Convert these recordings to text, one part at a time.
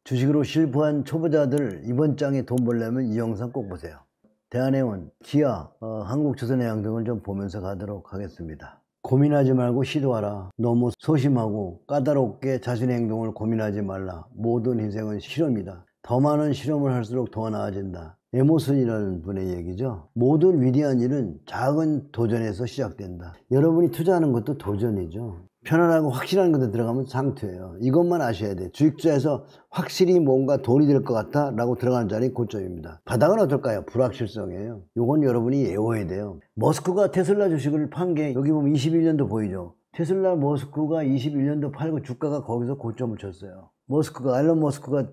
주식으로 실패한 초보자들 이번 장에 돈 벌려면 이 영상 꼭 보세요. 대한해운, 기아, 한국조선해양 등을 좀 보면서 가도록 하겠습니다. 고민하지 말고 시도하라. 너무 소심하고 까다롭게 자신의 행동을 고민하지 말라. 모든 인생은 실험이다. 더 많은 실험을 할수록 더 나아진다. 에머슨이라는 분의 얘기죠. 모든 위대한 일은 작은 도전에서 시작된다. 여러분이 투자하는 것도 도전이죠. 편안하고 확실한 것에 들어가면 상투예요. 이것만 아셔야 돼. 주식 투자에서 확실히 뭔가 돈이 될 것 같아 라고 들어가는 자리 고점입니다. 바닥은 어떨까요? 불확실성이에요. 이건 여러분이 외워야 돼요. 머스크가 테슬라 주식을 판 게 여기 보면 21년도 보이죠. 테슬라 머스크가 21년도 팔고 주가가 거기서 고점을 쳤어요. 앨런 머스크가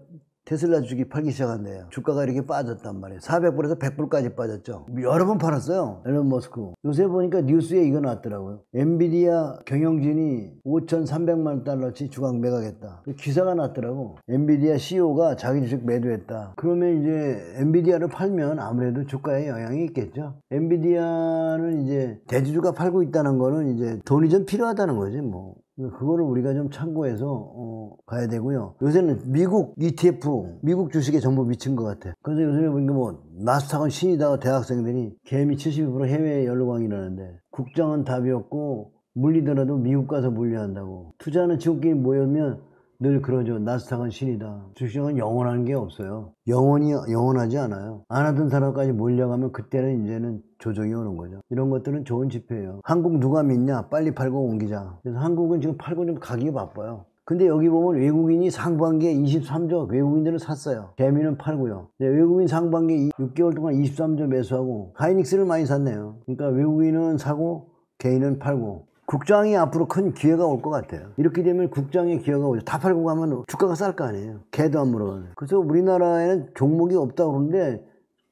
테슬라 주식이 팔기 시작한대요. 주가가 이렇게 빠졌단 말이에요. 400불에서 100불까지 빠졌죠. 여러 번 팔았어요. 앨런 머스크. 요새 보니까 뉴스에 이거 나왔더라고요. 엔비디아 경영진이 5,300만 달러치 주식 매각했다. 기사가 났더라고. 엔비디아 CEO가 자기 주식 매도했다. 그러면 이제 엔비디아를 팔면 아무래도 주가에 영향이 있겠죠. 엔비디아는 이제 대주주가 팔고 있다는 거는 이제 돈이 좀 필요하다는 거지 뭐. 그거를 우리가 좀 참고해서 가야 되고요. 요새는 미국 ETF, 미국 주식에 전부 미친 것 같아. 그래서 요즘에 보니까 뭐 나스닥은 신이다 대학생들이 개미 72% 해외 연루광이라는데 국장은 답이 없고 물리더라도 미국 가서 물려한다고. 투자는 지옥끼리 모이면 늘 그러죠. 나스닥은 신이다. 주식은 영원한 게 없어요. 영원하지 않아요. 안 하던 사람까지 몰려가면 그때는 이제는 조정이 오는 거죠. 이런 것들은 좋은 지표예요. 한국 누가 믿냐? 빨리 팔고 옮기자. 그래서 한국은 지금 팔고 좀 가기 바빠요. 근데 여기 보면 외국인이 상반기에 23조 외국인들은 샀어요. 개미는 팔고요. 외국인 상반기 6개월 동안 23조 매수하고 하이닉스를 많이 샀네요. 그러니까 외국인은 사고 개인은 팔고. 국장이 앞으로 큰 기회가 올 것 같아요. 이렇게 되면 국장의 기회가 오죠. 다 팔고 가면 주가가 쌀 거 아니에요. 개도 안 물어가네. 그래서 우리나라에는 종목이 없다고 그러는데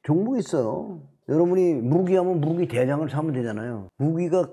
종목이 있어요. 여러분이 무기하면 무기 대장을 사면 되잖아요. 무기가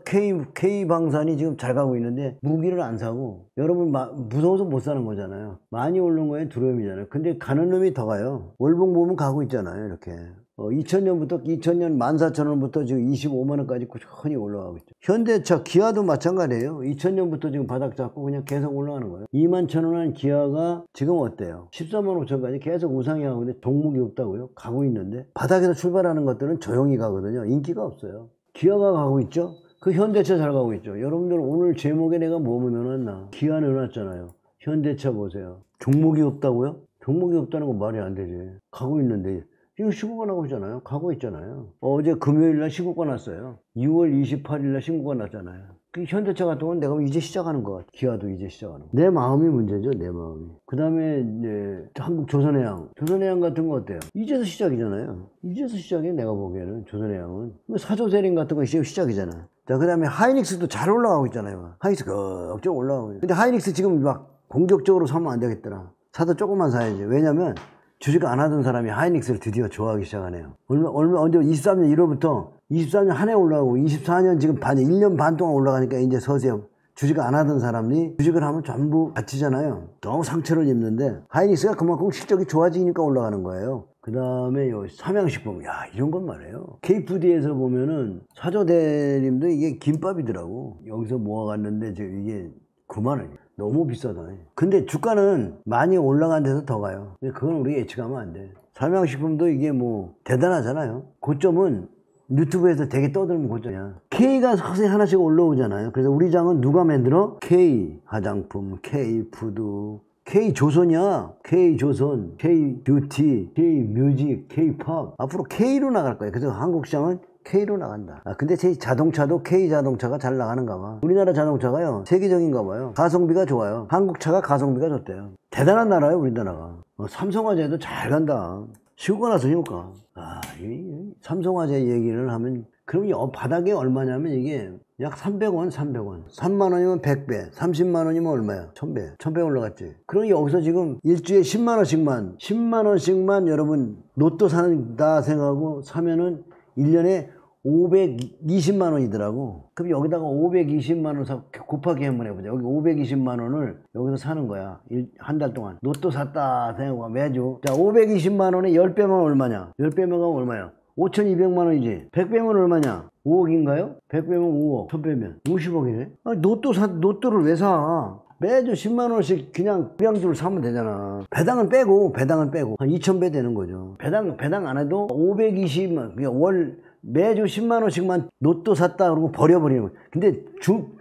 K방산이 지금 잘 가고 있는데 무기를 안 사고 여러분 무서워서 못 사는 거잖아요. 많이 오른 거에 두려움이잖아요. 근데 가는 놈이 더 가요. 월봉 보면 가고 있잖아요. 이렇게 2000년 14,000원부터 지금 25만원까지 꾸준히 올라가고 있죠. 현대차, 기아도 마찬가지예요. 2000년부터 지금 바닥 잡고 그냥 계속 올라가는 거예요. 21,000원 기아가 지금 어때요? 14만 5천까지 계속 우상이 하고 있는데 종목이 없다고요? 가고 있는데 바닥에서 출발하는 것들은 조용히 가거든요. 인기가 없어요. 기아가 가고 있죠. 그 현대차 잘 가고 있죠. 여러분들 오늘 제목에 내가 뭐 넣어놨나? 기아 넣어놨잖아요. 현대차 보세요. 종목이 없다고요? 종목이 없다는 건 말이 안 되지. 가고 있는데 지금 신고가 나고 있잖아요. 가고 있잖아요. 어제 금요일날 신고가 났어요. 6월 28일날 신고가 났잖아요. 그 현대차 같은 건 내가 이제 시작하는 것 같아. 기아도 이제 시작하는 거. 내 마음이 문제죠. 내 마음이. 그 다음에 이제 한국조선해양. 조선해양 같은 거 어때요? 이제서 시작이잖아요. 이제서 시작이에요. 내가 보기에는 조선해양은. 사조세린 같은 거 이제 시작이잖아. 자, 그 다음에 하이닉스도 잘 올라가고 있잖아요. 하이닉스 걱정 올라가고 있어요. 근데 하이닉스 지금 막 공격적으로 사면 안 되겠더라. 사도 조금만 사야지. 왜냐면 주식 안 하던 사람이 하이닉스를 드디어 좋아하기 시작하네요. 언제 23년 1월부터 23년 한 해 올라가고 24년 지금 1년 반 동안 올라가니까 이제 서서히 주식 안 하던 사람이 주식을 하면 전부 갇히잖아요. 너무 상처를 입는데 하이닉스가 그만큼 실적이 좋아지니까 올라가는 거예요. 그 다음에 삼양식품, 야, 이런 건 말이에요. K푸드에서 보면은 사조대님도 이게 김밥이더라고. 여기서 모아갔는데 이게 9만 원이에요. 너무 비싸다. 근데 주가는 많이 올라간 데서 더 가요. 그건 우리가 예측하면 안 돼. 삼양식품도 이게 뭐 대단하잖아요. 고점은 유튜브에서 되게 떠들면 고점이야. K가 서서히 하나씩 올라오잖아요. 그래서 우리 장은 누가 만들어? K 화장품, K 푸드, K 조선이야. K 조선, K 뷰티, K 뮤직, K 팝. 앞으로 K로 나갈 거예요. 그래서 한국 시장은 K로 나간다. 근데 제 자동차도 K 자동차가 잘 나가는가 봐. 우리나라 자동차가요 세계적인가 봐요. 가성비가 좋아요. 한국 차가 가성비가 좋대요. 대단한 나라예요 우리나라가. 삼성화재도 잘 간다. 시고가 나서 시고가. 삼성화재 얘기를 하면 그럼 바닥에 얼마냐면 이게 약 300원 3만원이면 100배 30만원이면 얼마야? 1000배 올라갔지. 그럼 여기서 지금 일주일에 10만원씩만 여러분 로또 산다 생각하고 사면은 1년에 520만 원이더라고. 그럼 여기다가 520만 원 곱하기 한번 해보자. 여기 520만 원을 여기서 사는 거야. 한 달 동안. 로또 샀다 생각하고 매주. 자, 520만 원에 10배면 얼마냐? 10배면 얼마야? 5,200만 원이지. 100배면 얼마냐? 5억인가요? 100배면 5억. 1000배면 50억이네. 로또를 왜 사? 매주 10만 원씩 그냥 우량주를 사면 되잖아. 배당은 빼고 한 2,000배 되는 거죠. 배당 안 해도 520만, 월 매주 10만 원씩만 로또 샀다 그러고 버려버리는 거예요. 근데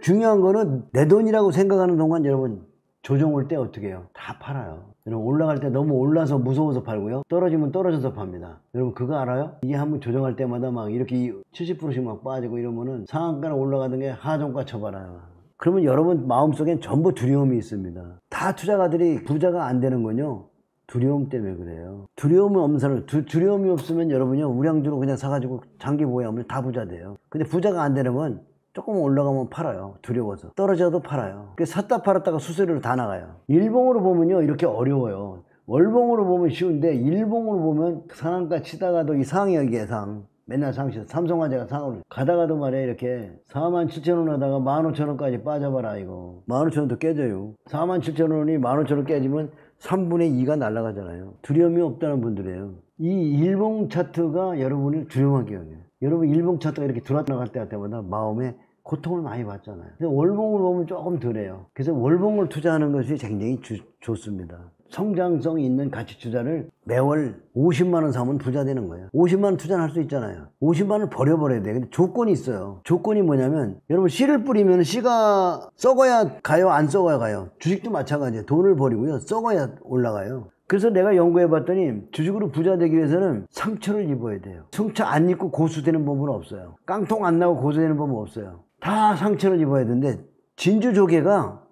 중요한 거는 내 돈이라고 생각하는 동안 여러분 조정 올 때 어떻게 해요? 다 팔아요. 여러분 올라갈 때 너무 올라서 무서워서 팔고요. 떨어지면 떨어져서 팝니다. 여러분 그거 알아요? 이게 한번 조정할 때마다 막 이렇게 70%씩 막 빠지고 이러면은 상한가는 올라가던 게 하한가 쳐봐라요. 그러면 여러분 마음속엔 전부 두려움이 있습니다. 다 투자가들이 부자가 안 되는 건요. 두려움 때문에 그래요. 두려움은 없는 사람, 두려움이 없으면 여러분요 우량주로 그냥 사가지고 장기 보유하면 다 부자 돼요. 근데 부자가 안 되는 건 조금 올라가면 팔아요. 두려워서. 떨어져도 팔아요. 그래서 샀다 팔았다가 수수료로 다 나가요. 일봉으로 보면요 이렇게 어려워요. 월봉으로 보면 쉬운데 일봉으로 보면 상한가 치다가도 이 상이야 이게 상. 맨날 상시 삼성화재가 상으로 가다가도 말이야 이렇게 47,000원 하다가 15,000원까지 빠져봐라 이거. 15,000원도 깨져요. 47,000원이 15,000원 깨지면 3분의 2가 날아가잖아요. 두려움이 없다는 분들이에요. 이 일봉 차트가 여러분을 두려움하게 해요. 여러분 일봉 차트가 이렇게 들어나갈 때마다 마음에 고통을 많이 받잖아요. 근데 월봉을 보면 조금 덜해요. 그래서 월봉을 투자하는 것이 굉장히 좋습니다. 성장성 있는 가치 투자를 매월 50만 원 사면 부자 되는 거예요. 50만 원 투자는 할 수 있잖아요. 50만 원을 버려버려야 돼. 근데 조건이 있어요. 조건이 뭐냐면 여러분 씨를 뿌리면 씨가 썩어야 가요? 안 썩어야 가요? 주식도 마찬가지예요. 돈을 버리고요. 썩어야 올라가요. 그래서 내가 연구해 봤더니 주식으로 부자 되기 위해서는 상처를 입어야 돼요. 상처 안 입고 고수되는 법은 없어요. 깡통 안 나고 고수되는 법은 없어요. 다 상처를 입어야 되는데 진주 조개가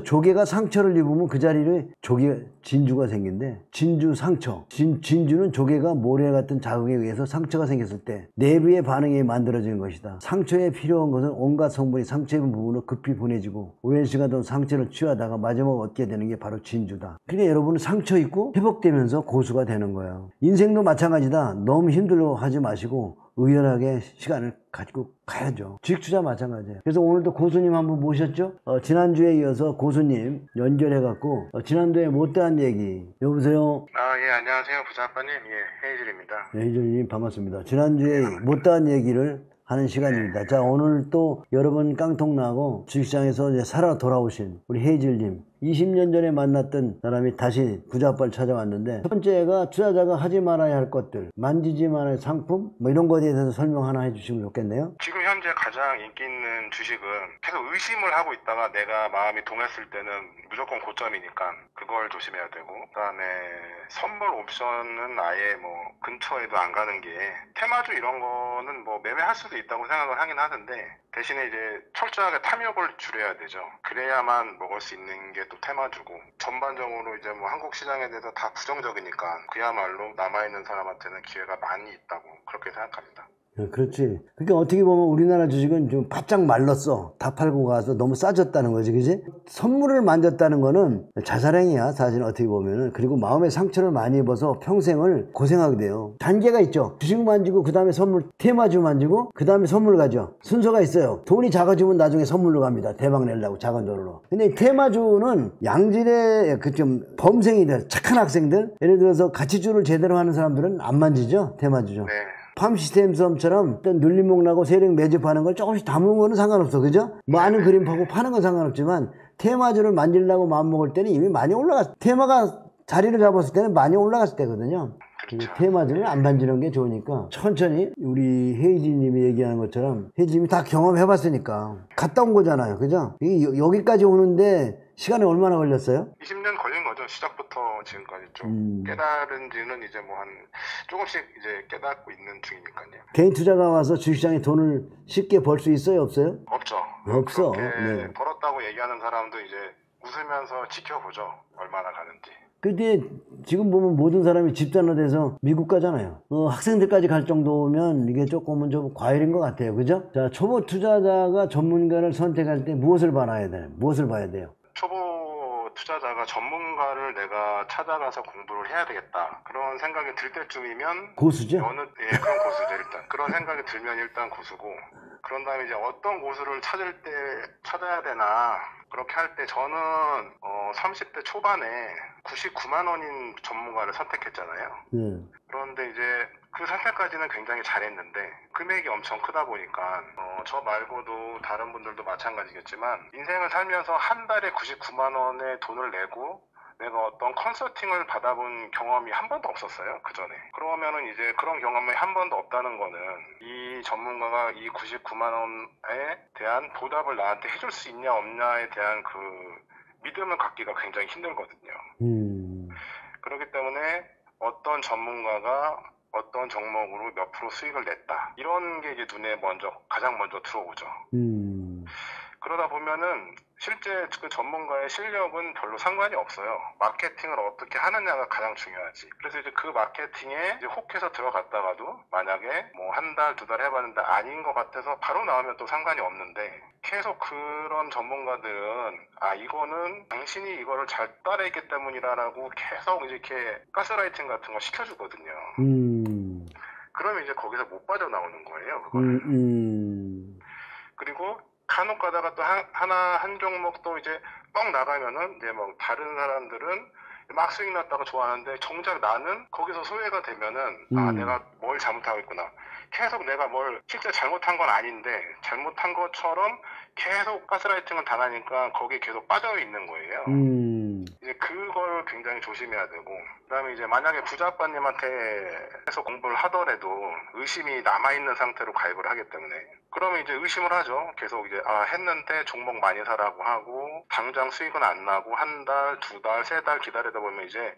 조개가 상처를 입으면 그 자리를 진주가 생긴대. 진주 상처. 진주는 조개가 모래 같은 자극에 의해서 상처가 생겼을 때 내부의 반응이 만들어지는 것이다. 상처에 필요한 것은 온갖 성분이 상처의 부분으로 급히 보내지고 오랜 시간 동안 상처를 치유하다가 마지막에 얻게 되는 게 바로 진주다. 그러니까 여러분은 상처 입고 회복되면서 고수가 되는 거예요. 인생도 마찬가지다. 너무 힘들어 하지 마시고 의연하게 시간을 가지고 가야죠. 주식 투자 마찬가지예요. 그래서 오늘도 고수님 한분 모셨죠? 지난주에 이어서 고수님 연결해갖고 지난주에 못다한 얘기. 여보세요? 예, 안녕하세요. 부자아빠님. 예, 헤이즐입니다. 네, 헤이즐님 반갑습니다. 지난주에 못다한 얘기를 하는 시간입니다. 자, 오늘 또 여러 번 깡통 나고 주식시장에서 이제 살아 돌아오신 우리 헤이즐님. 20년 전에 만났던 사람이 다시 부자아빠를 찾아왔는데 첫 번째가 투자자가 하지 말아야 할 것들, 만지지 말아야 할 상품 뭐 이런 거에 대해서 설명 하나 해주시면 좋겠네요. 지금 현재 가장 인기 있는 주식은 계속 의심을 하고 있다가 내가 마음이 동했을 때는 무조건 고점이니까 그걸 조심해야 되고, 그다음에 선물 옵션은 아예 뭐 근처에도 안 가는 게, 테마주 이런 거는 뭐 매매할 수도 있다고 생각을 하긴 하는데 대신에 이제 철저하게 탐욕을 줄여야 되죠. 그래야만 먹을 수 있는 게 또 테마주고, 전반적으로 이제 뭐 한국 시장에 대해서 다 부정적이니까 그야말로 남아있는 사람한테는 기회가 많이 있다고 그렇게 생각합니다. 그렇지. 그러니까 어떻게 보면 우리나라 주식은 좀 바짝 말랐어. 다 팔고 가서 너무 싸졌다는 거지, 그지? 선물을 만졌다는 거는 자살행위야, 사실 어떻게 보면은. 그리고 마음의 상처를 많이 입어서 평생을 고생하게 돼요. 단계가 있죠. 주식 만지고, 그 다음에 선물, 테마주 만지고, 그 다음에 선물 가죠. 순서가 있어요. 돈이 작아지면 나중에 선물로 갑니다. 대박 내려고, 작은 돈으로. 근데 테마주는 양질의 좀 범생이들, 착한 학생들, 예를 들어서 가치주를 제대로 하는 사람들은 안 만지죠, 테마주죠. 네. 팜 시스템섬처럼 어떤 눌림목 나고 세력 매집하는 걸 조금씩 담은 거는 상관없어, 그죠? 뭐 아는 그림 파고 파는 건 상관없지만 테마주를 만지려고 마음먹을 때는 이미 많이 테마가 자리를 잡았을 때는 많이 올라갔을 때거든요. 테마주를 안 만지는 게 좋으니까 천천히 우리 헤이지님이 얘기하는 것처럼 헤이지님이 다 경험해봤으니까 갔다 온 거잖아요, 그죠? 여기까지 오는데 시간이 얼마나 걸렸어요? 20년 걸린 거죠. 시작부터 지금까지 좀 깨달은 지는 이제 뭐 한 조금씩 이제 깨닫고 있는 중이니까요. 개인 투자가 와서 주식시장에 돈을 쉽게 벌 수 있어요, 없어요? 없죠. 없어. 그렇게 벌었다고 얘기하는 사람도 이제 웃으면서 지켜보죠. 얼마나 가는지. 근데 지금 보면 모든 사람이 집단화돼서 미국 가잖아요. 학생들까지 갈 정도면 이게 조금은 좀 과열인 것 같아요, 그죠? 자, 초보 투자자가 전문가를 선택할 때 무엇을 봐야 돼요? 무엇을 봐야 돼요? 초보 투자자가 전문가를 내가 찾아가서 공부를 해야 되겠다, 그런 생각이 들 때쯤이면 고수죠? 그런 고수죠. 일단 그런 생각이 들면 일단 고수고, 그런 다음에 이제 어떤 고수를 찾아야 되나, 그렇게 할 때 저는 30대 초반에 99만 원인 전문가를 선택했잖아요. 네. 그런데 이제 그 선택까지는 굉장히 잘했는데 금액이 엄청 크다 보니까 저 말고도 다른 분들도 마찬가지겠지만 인생을 살면서 한 달에 99만 원의 돈을 내고 내가 어떤 컨설팅을 받아본 경험이 한 번도 없었어요, 그 전에. 그러면은 이제 그런 경험이 한 번도 없다는 거는 이 전문가가 이 99만 원에 대한 보답을 나한테 해줄 수 있냐 없냐에 대한 그 믿음을 갖기가 굉장히 힘들거든요. 그렇기 때문에 어떤 전문가가 어떤 종목으로 몇 프로 수익을 냈다. 이런 게 이제 눈에 가장 먼저 들어오죠. 그러다 보면은 실제 그 전문가의 실력은 별로 상관이 없어요. 마케팅을 어떻게 하느냐가 가장 중요하지. 그래서 이제 그 마케팅에 이제 혹해서 들어갔다가도 만약에 뭐 한 달, 두 달 해봤는데 아닌 것 같아서 바로 나오면 또 상관이 없는데 계속 그런 전문가들은 이거는 당신이 이거를 잘 따라했기 때문이라고 계속 이제 이렇게 가스라이팅 같은 거 시켜주거든요. 그러면 이제 거기서 못 빠져나오는 거예요, 그거를. 그리고 간혹 가다가 또 한 종목 또 이제 뻥 나가면은 이제 뭐 다른 사람들은 막 수익 났다고 좋아하는데 정작 나는 거기서 소외가 되면은 내가 뭘 잘못하고 있구나. 계속 내가 뭘 실제 잘못한 건 아닌데 잘못한 것처럼 계속 가스라이팅을 당하니까 거기에 계속 빠져 있는 거예요. 이제 그걸 굉장히 조심해야 되고, 그다음에 이제 만약에 부자아빠님한테 해서 공부를 하더라도 의심이 남아있는 상태로 가입을 하기 때문에 그러면 이제 의심을 하죠. 계속 이제 했는데 종목 많이 사라고 하고 당장 수익은 안 나고 한 달, 두 달, 세 달 기다리다 보면 이제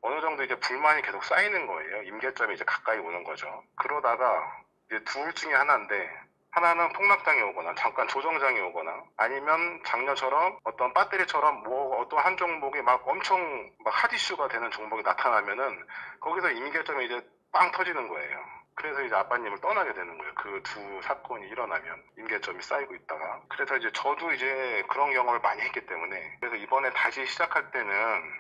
어느 정도 이제 불만이 계속 쌓이는 거예요. 임계점이 이제 가까이 오는 거죠. 그러다가 이제 둘 중에 하나인데 하나는 폭락장이 오거나 잠깐 조정장이 오거나 아니면 작년처럼 어떤 배터리처럼 뭐 어떤 한 종목이 막 엄청 막 핫이슈가 되는 종목이 나타나면은 거기서 임계점이 이제 빵 터지는 거예요. 그래서 이제 아빠님을 떠나게 되는 거예요. 그 두 사건이 일어나면 임계점이 쌓이고 있다가. 그래서 이제 저도 이제 그런 경험을 많이 했기 때문에 그래서 이번에 다시 시작할 때는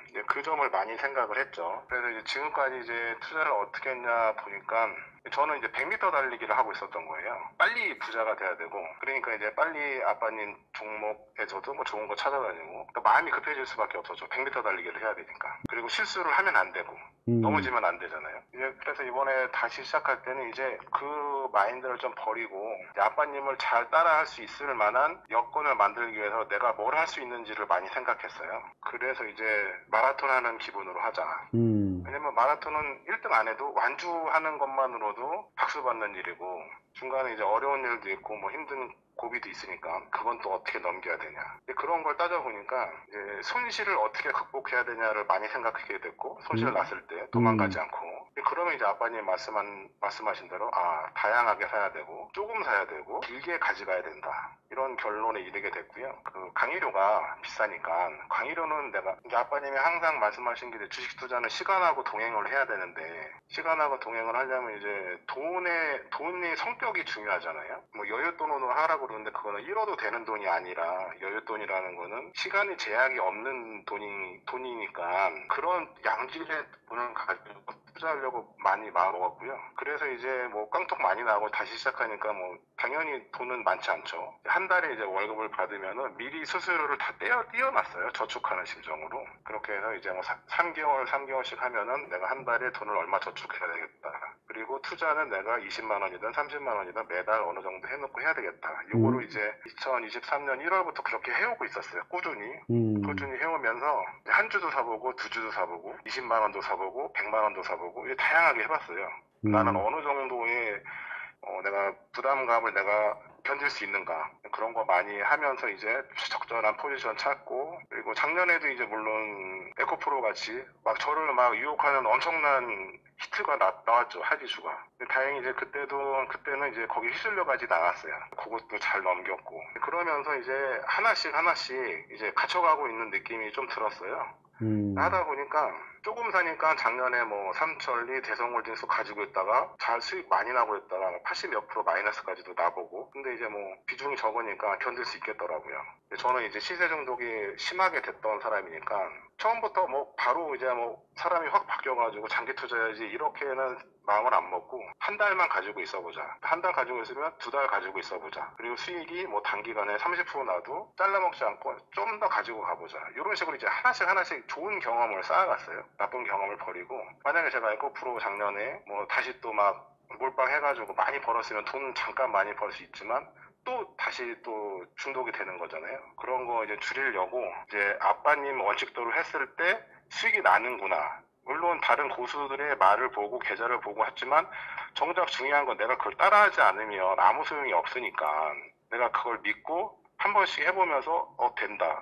이제 그 점을 많이 생각을 했죠. 그래서 이제 지금까지 이제 투자를 어떻게 했냐 보니까 저는 이제 100m 달리기를 하고 있었던 거예요. 빨리 부자가 돼야 되고 그러니까 이제 빨리 아빠님 종목에서도 뭐 좋은 거 찾아다니고 또 마음이 급해질 수밖에 없었죠. 100m 달리기를 해야 되니까. 그리고 실수를 하면 안 되고 넘어지면 안 되잖아요. 이제 그래서 이번에 다시 시작할 때는 이제 그 마인드를 좀 버리고 이제 아빠님을 잘 따라할 수 있을 만한 여건을 만들기 위해서 내가 뭘 할 수 있는지를 많이 생각했어요. 그래서 이제 마라톤 하는 기분으로 하자. 왜냐면 마라톤은 1등 안 해도 완주하는 것만으로도 박수 받는 일이고 중간에 이제 어려운 일도 있고 뭐 힘든 고비도 있으니까 그건 또 어떻게 넘겨야 되냐. 그런 걸 따져보니까 이제 손실을 어떻게 극복해야 되냐를 많이 생각하게 됐고 손실 났을 때 도망가지 않고 그러면 이제 아빠님 말씀하신 대로 다양하게 사야 되고 조금 사야 되고 길게 가져가야 된다. 이런 결론에 이르게 됐고요. 그 강의료가 비싸니까 강의료는 내가 이제 아빠님이 항상 말씀하신 게 주식 투자는 시간하고 동행을 해야 되는데 시간하고 동행을 하려면 이제 돈의 성격이 중요하잖아요. 뭐 여윳돈으로 하라고 그러는데 그거는 잃어도 되는 돈이 아니라 여윳돈이라는 거는 시간이 제약이 없는 돈이니까 그런 양질의 돈을 가지고 투자하려고 많이 마음먹었고요. 그래서 이제 뭐 깡통 많이 나고 다시 시작하니까 뭐 당연히 돈은 많지 않죠. 한 달에 이제 월급을 받으면은 미리 수수료를 다 떼어놨어요. 저축하는 심정으로. 그렇게 해서 이제 뭐 3개월씩 하면은 내가 한 달에 돈을 얼마 저축해야 되겠다. 그리고 투자는 내가 20만 원이든 30만 원이든 매달 어느 정도 해놓고 해야 되겠다. 요거를 이제 2023년 1월부터 그렇게 해오고 있었어요. 꾸준히 해오면서 한 주도 사보고 두 주도 사보고 20만 원도 사보고 100만 원도 사보고 이게 다양하게 해봤어요. 나는 어느 정도의 내가 부담감을 내가 견딜 수 있는가 그런 거 많이 하면서 이제 적절한 포지션 찾고 그리고 작년에도 이제 물론 에코프로 같이 막 저를 막 유혹하는 엄청난 히트가 나왔죠. 하지수가. 다행히 이제 그때는 이제 거기 휘둘려가지 나갔어요. 그것도 잘 넘겼고 그러면서 이제 하나씩 이제 갇혀가고 있는 느낌이 좀 들었어요. 하다 보니까 조금 사니까 작년에 뭐 삼천리, 대성홀딩스 가지고 있다가 잘 수익 많이 나고 있다가 80 몇 프로 마이너스까지도 나보고. 근데 이제 뭐 비중이 적으니까 견딜 수 있겠더라고요. 저는 이제 시세 중독이 심하게 됐던 사람이니까 처음부터 뭐 바로 이제 뭐 사람이 확 바뀌어가지고 장기 투자해야지 이렇게는 마음을 안 먹고 한 달만 가지고 있어보자. 한 달 가지고 있으면 두 달 가지고 있어보자. 그리고 수익이 뭐 단기간에 30% 나도 잘라먹지 않고 좀 더 가지고 가보자. 이런 식으로 이제 하나씩 좋은 경험을 쌓아갔어요. 나쁜 경험을 버리고. 만약에 제가 에코프로 작년에 뭐 다시 또 막 몰빵해가지고 많이 벌었으면 돈 잠깐 많이 벌 수 있지만 또 다시 또 중독이 되는 거잖아요. 그런 거 이제 줄이려고 이제 아빠님 원칙대로 했을 때 수익이 나는구나. 물론 다른 고수들의 말을 보고 계좌를 보고 했지만 정작 중요한 건 내가 그걸 따라하지 않으면 아무 소용이 없으니까 내가 그걸 믿고 한 번씩 해보면서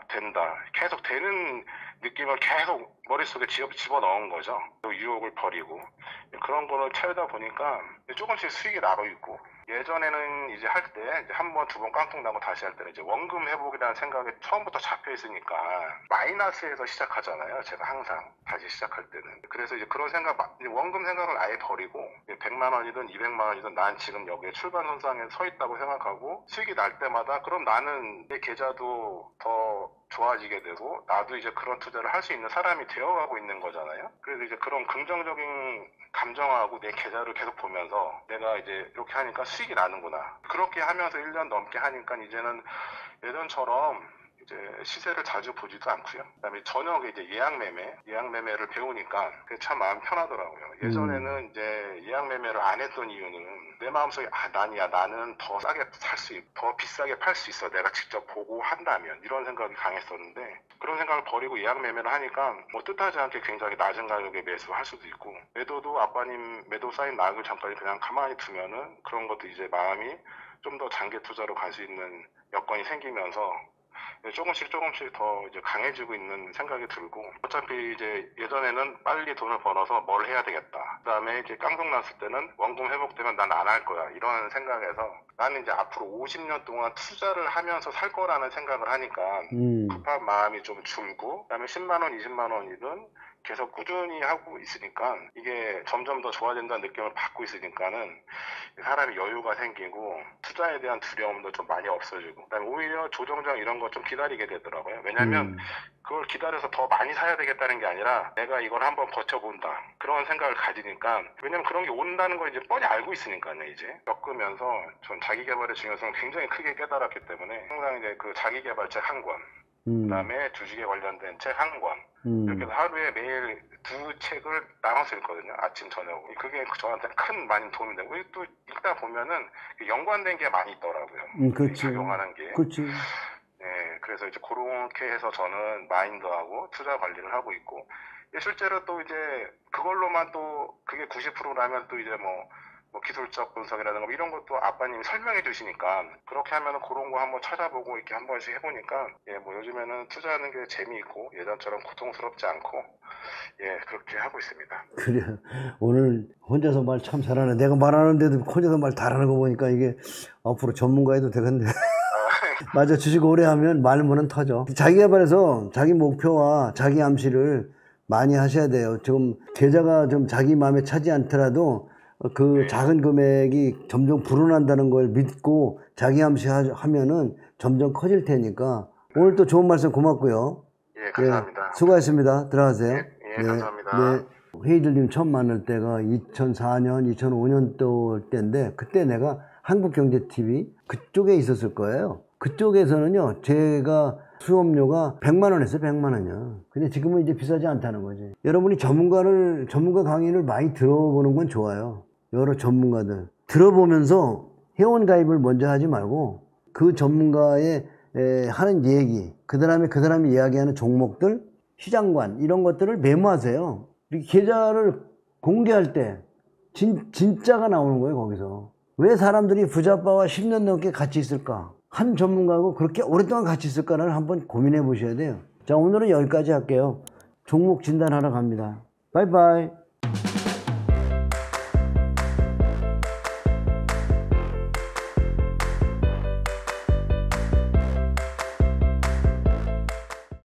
된다 계속 되는 느낌을 계속 머릿속에 집어넣은 거죠. 또 유혹을 버리고 그런 거를 채우다 보니까 조금씩 수익이 나고 있고, 예전에는 이제 할 때 이제 한 번, 두 번 깡통 나고 다시 할 때는 이제 원금 회복이라는 생각에 처음부터 잡혀 있으니까 마이너스에서 시작하잖아요. 제가 항상 다시 시작할 때는. 그래서 이제 그런 원금 생각을 아예 버리고 100만 원이든 200만 원이든 난 지금 여기에 출발선상에 서 있다고 생각하고 수익이 날 때마다 그럼 나는 내 계좌도 더 좋아지게 되고 나도 이제 그런 투자를 할 수 있는 사람이 되어가고 있는 거잖아요. 그래서 이제 그런 긍정적인 감정하고 내 계좌를 계속 보면서 내가 이제 이렇게 하니까 수익이 나는구나. 그렇게 하면서 1년 넘게 하니까 이제는 예전처럼 이제 시세를 자주 보지도 않고요. 그다음에 저녁에 이제 예약매매를 배우니까 그게 참 마음 편하더라고요. 예전에는 이제 예약매매를 안 했던 이유는 내 마음속에 나는 더 싸게 살 수 있고 더 비싸게 팔 수 있어. 내가 직접 보고 한다면 이런 생각이 강했었는데 그런 생각을 버리고 예약매매를 하니까 뭐 뜻하지 않게 굉장히 낮은 가격에 매수할 수도 있고 매도도 아빠님 매도 사인 나기 전까지 그냥 가만히 두면은 그런 것도 이제 마음이 좀 더 장기 투자로 갈 수 있는 여건이 생기면서 조금씩 더 이제 강해지고 있는 생각이 들고, 어차피 이제 예전에는 빨리 돈을 벌어서 뭘 해야 되겠다. 그 다음에 이제 깡통 났을 때는 원금 회복되면 난 안 할 거야. 이런 생각에서 나는 이제 앞으로 50년 동안 투자를 하면서 살 거라는 생각을 하니까 급한 마음이 좀 줄고, 그 다음에 10만 원, 20만 원이든 계속 꾸준히 하고 있으니까 이게 점점 더 좋아진다는 느낌을 받고 있으니까는 사람이 여유가 생기고 투자에 대한 두려움도 좀 많이 없어지고, 그다음에 오히려 조정장 이런 거 좀 기다리게 되더라고요. 왜냐면 그걸 기다려서 더 많이 사야 되겠다는 게 아니라 내가 이걸 한번 버텨본다 그런 생각을 가지니까, 왜냐면 그런 게 온다는 걸 이제 뻔히 알고 있으니까요. 이제 겪으면서 전 자기개발의 중요성을 굉장히 크게 깨달았기 때문에 항상 이제 그 자기개발책 한 권, 그다음에 주식에 관련된 책 한 권, 이렇게 해서 하루에 매일 두 책을 나눠서 읽거든요. 아침 저녁. 그게 저한테 많이 도움이 되고, 또 읽다 보면은 연관된 게 많이 있더라고요. 그렇지. 작용하는 게. 그렇지. 네, 그래서 이제 그렇게 해서 저는 마인드하고 투자 관리를 하고 있고, 실제로 또 이제 그걸로만 또 그게 90%라면 또 이제 뭐 기술적 분석이라든가 뭐 이런 것도 아빠님이 설명해 주시니까 그렇게 하면은 그런 거 한번 찾아보고 이렇게 한 번씩 해보니까 뭐 요즘에는 투자하는 게 재미있고 예전처럼 고통스럽지 않고 그렇게 하고 있습니다. 그래. 오늘 혼자서 말 참 잘하네. 내가 말하는데도 혼자서 말 잘하는 거 보니까 이게 앞으로 전문가 해도 되겠네. 맞아. 주식 오래 하면 말문은 터져. 자기 개발에서 자기 목표와 자기 암시를 많이 하셔야 돼요. 지금 계좌가 좀 자기 마음에 차지 않더라도 그 작은 금액이 점점 불어난다는 걸 믿고 자기 암시하면은 점점 커질 테니까. 오늘 또 좋은 말씀 고맙고요. 예, 감사합니다. 수고하셨습니다. 들어가세요. 예, 감사합니다. 네. 헤이즐님 처음 만날 때가 2004년, 2005년도 때인데 그때 내가 한국경제TV 그쪽에 있었을 거예요. 그쪽에서는요, 제가 수업료가 100만 원 했어요. 100만 원이요. 근데 지금은 이제 비싸지 않다는 거지. 여러분이 전문가 강의를 많이 들어보는 건 좋아요. 여러 전문가들 들어보면서 회원 가입을 먼저 하지 말고 그 전문가의 하는 얘기, 그 사람이 이야기하는 종목들, 시장관 이런 것들을 메모하세요. 이렇게 계좌를 공개할 때 진짜가 나오는 거예요. 거기서 왜 사람들이 부자빠와 10년 넘게 같이 있을까, 한 전문가하고 그렇게 오랫동안 같이 있을까를 한번 고민해 보셔야 돼요. 자, 오늘은 여기까지 할게요. 종목 진단하러 갑니다. 바이바이.